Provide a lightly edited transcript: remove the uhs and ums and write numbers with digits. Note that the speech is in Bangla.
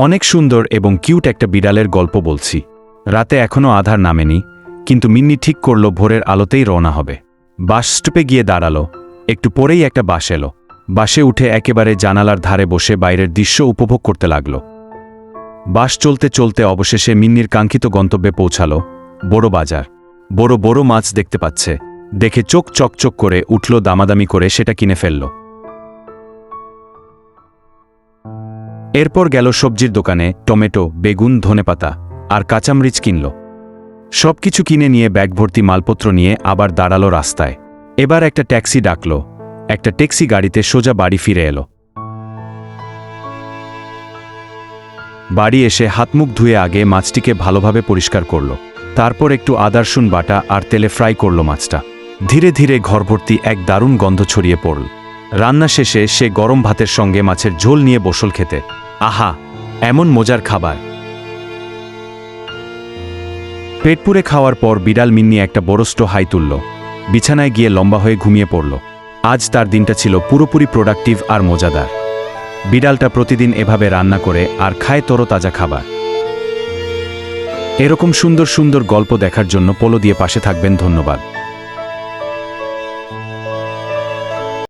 অনেক সুন্দর এবং কিউট একটা বিড়ালের গল্প বলছি। রাতে এখনও আধার নামেনি, কিন্তু মিন্নি ঠিক করল ভোরের আলোতেই রওনা হবে। বাস স্টপে গিয়ে দাঁড়ালো। একটু পরেই একটা বাস এলো। বাসে উঠে একেবারে জানালার ধারে বসে বাইরের দৃশ্য উপভোগ করতে লাগল। বাস চলতে চলতে অবশেষে মিন্নির কাঙ্ক্ষিত গন্তব্যে পৌঁছালো, বড় বাজার। বড় বড় মাছ দেখতে পাচ্ছে। দেখে চোখ চকচক করে উঠল, দামাদামি করে সেটা কিনে ফেলল। এরপর গেল সবজির দোকানে, টমেটো, বেগুন, ধনেপাতা আর কাঁচামরিচ কিনল। সবকিছু কিনে নিয়ে ব্যাগ ভর্তি মালপত্র নিয়ে আবার দাঁড়ালো রাস্তায়। এবার একটা ট্যাক্সি ডাকল। একটা ট্যাক্সি গাড়িতে সোজা বাড়ি ফিরে এলো। বাড়ি এসে হাতমুখ ধুয়ে আগে মাছটিকে ভালোভাবে পরিষ্কার করল। তারপর একটু আদা রসুন বাটা আর তেলে ফ্রাই করল মাছটা। ধীরে ধীরে ঘরভর্তি এক দারুণ গন্ধ ছড়িয়ে পড়ল। রান্না শেষে সে গরম ভাতের সঙ্গে মাছের ঝোল নিয়ে বসল খেতে। আহা, এমন মজার খাবার! পেট পুরে খাওয়ার পর বিড়াল মিন্নি একটা বড়স্ট হাই তুলল। বিছানায় গিয়ে লম্বা হয়ে ঘুমিয়ে পড়ল। আজ তার দিনটা ছিল পুরোপুরি প্রোডাক্টিভ আর মজাদার। বিড়ালটা প্রতিদিন এভাবে রান্না করে আর খায় তরতাজা খাবার। এরকম সুন্দর সুন্দর গল্প দেখার জন্য পোলো দিয়ে পাশে থাকবেন। ধন্যবাদ।